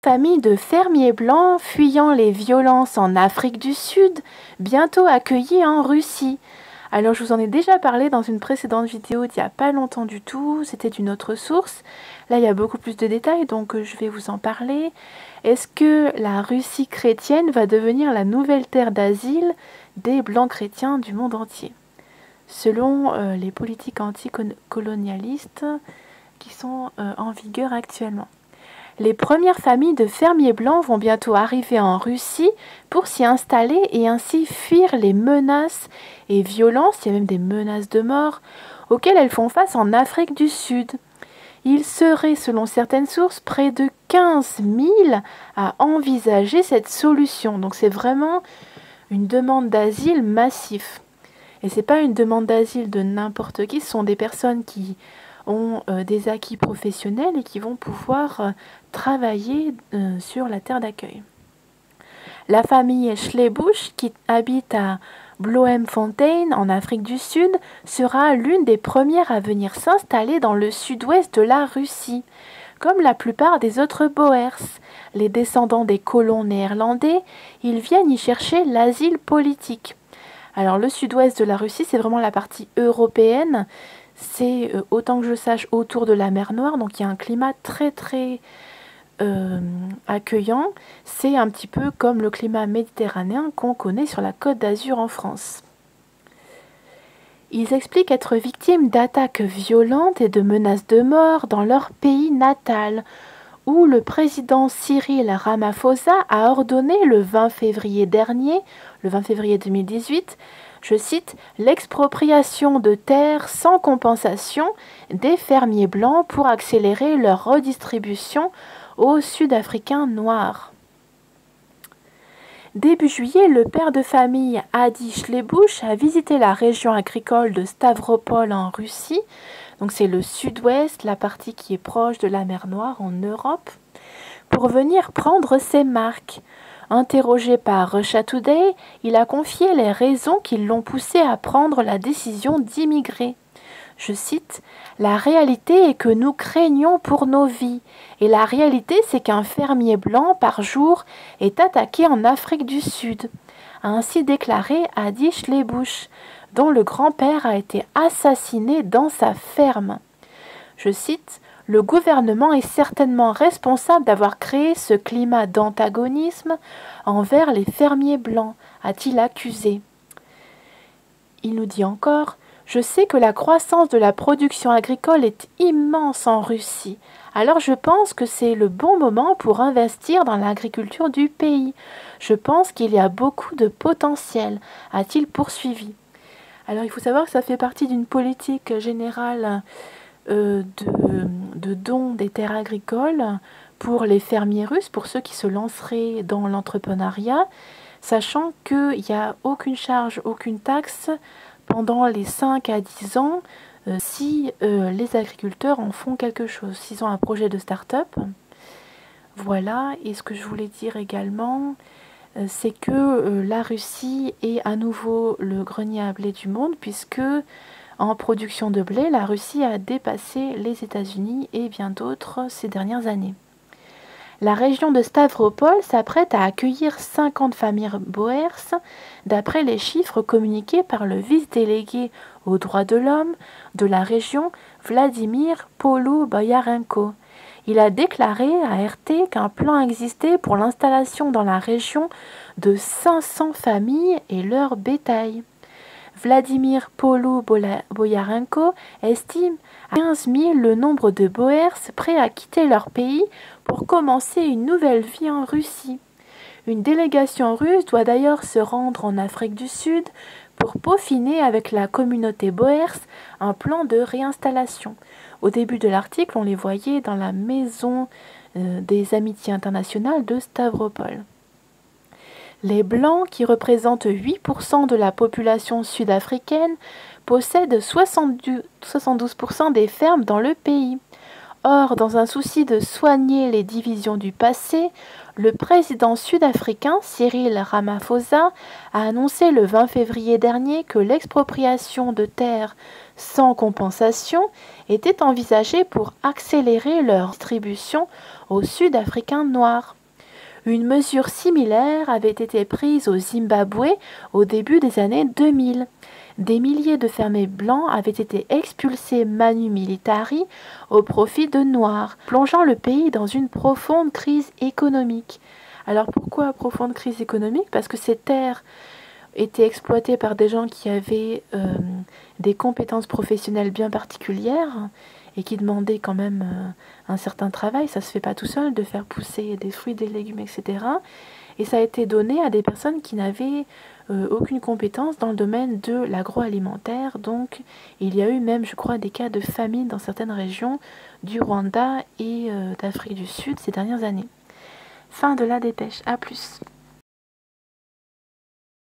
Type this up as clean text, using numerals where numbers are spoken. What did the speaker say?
Famille de fermiers blancs fuyant les violences en Afrique du Sud, bientôt accueillis en Russie. Alors je vous en ai déjà parlé dans une précédente vidéo il n'y a pas longtemps du tout, c'était une autre source. Là il y a beaucoup plus de détails donc je vais vous en parler. Est-ce que la Russie chrétienne va devenir la nouvelle terre d'asile des blancs chrétiens du monde entier? Selon les politiques anticolonialistes qui sont en vigueur actuellement. Les premières familles de fermiers blancs vont bientôt arriver en Russie pour s'y installer et ainsi fuir les menaces et violences, il y a même des menaces de mort, auxquelles elles font face en Afrique du Sud. Il serait, selon certaines sources, près de 15 000 à envisager cette solution. Donc c'est vraiment une demande d'asile massif. Et ce n'est pas une demande d'asile de n'importe qui, ce sont des personnes qui ont des acquis professionnels et qui vont pouvoir travailler sur la terre d'accueil. La famille Schlebusch, qui habite à Bloemfontein en Afrique du Sud, sera l'une des premières à venir s'installer dans le sud-ouest de la Russie. Comme la plupart des autres Boers, les descendants des colons néerlandais, ils viennent y chercher l'asile politique. Alors le sud-ouest de la Russie, c'est vraiment la partie européenne. C'est, autant que je sache, autour de la mer Noire, donc il y a un climat très accueillant. C'est un petit peu comme le climat méditerranéen qu'on connaît sur la Côte d'Azur en France. Ils expliquent être victimes d'attaques violentes et de menaces de mort dans leur pays natal, où le président Cyril Ramaphosa a ordonné le 20 février dernier, le 20 février 2018, je cite, « l'expropriation de terres sans compensation des fermiers blancs pour accélérer leur redistribution aux Sud-Africains noirs ». Début juillet, le père de famille Adi Schlebusch a visité la région agricole de Stavropol en Russie, donc c'est le sud-ouest, la partie qui est proche de la mer Noire en Europe, pour venir prendre ses marques. Interrogé par Russia Today, il a confié les raisons qui l'ont poussé à prendre la décision d'immigrer. Je cite, « La réalité est que nous craignons pour nos vies, et la réalité c'est qu'un fermier blanc par jour est attaqué en Afrique du Sud », a ainsi déclaré Adi Schlebusch, dont le grand-père a été assassiné dans sa ferme. Je cite, « Le gouvernement est certainement responsable d'avoir créé ce climat d'antagonisme envers les fermiers blancs, a-t-il accusé. Il nous dit encore, « Je sais que la croissance de la production agricole est immense en Russie, alors je pense que c'est le bon moment pour investir dans l'agriculture du pays. Je pense qu'il y a beaucoup de potentiel, a-t-il poursuivi. » Alors il faut savoir que ça fait partie d'une politique générale de don des terres agricoles pour les fermiers russes, pour ceux qui se lanceraient dans l'entrepreneuriat, sachant qu'il n'y a aucune charge, aucune taxe pendant les 5 à 10 ans si les agriculteurs en font quelque chose, s'ils ont un projet de start-up. Voilà, et ce que je voulais dire également, c'est que la Russie est à nouveau le grenier à blé du monde, puisque en production de blé, la Russie a dépassé les États-Unis et bien d'autres ces dernières années. La région de Stavropol s'apprête à accueillir 50 familles Boers, d'après les chiffres communiqués par le vice-délégué aux droits de l'homme de la région, Vladimir Poluboyarenko. Il a déclaré à RT qu'un plan existait pour l'installation dans la région de 500 familles et leur bétail. Vladimir Poluboyarenko estime à 15 000 le nombre de Boers prêts à quitter leur pays pour commencer une nouvelle vie en Russie. Une délégation russe doit d'ailleurs se rendre en Afrique du Sud pour peaufiner avec la communauté Boers un plan de réinstallation. Au début de l'article, on les voyait dans la maison des amitiés internationales de Stavropol. Les Blancs, qui représentent 8% de la population sud-africaine, possèdent 72% des fermes dans le pays. Or, dans un souci de soigner les divisions du passé, le président sud-africain Cyril Ramaphosa a annoncé le 20 février dernier que l'expropriation de terres sans compensation était envisagée pour accélérer leur distribution aux Sud-Africains noirs. Une mesure similaire avait été prise au Zimbabwe au début des années 2000. Des milliers de fermiers blancs avaient été expulsés manu militari au profit de noirs, plongeant le pays dans une profonde crise économique. Alors pourquoi profonde crise économique? Parce que ces terres étaient exploitées par des gens qui avaient des compétences professionnelles bien particulières et qui demandaient quand même un certain travail. Ça se fait pas tout seul de faire pousser des fruits, des légumes, etc. Et ça a été donné à des personnes qui n'avaient aucune compétence dans le domaine de l'agroalimentaire. Donc il y a eu même, je crois, des cas de famine dans certaines régions du Rwanda et d'Afrique du Sud ces dernières années. Fin de la dépêche. À plus.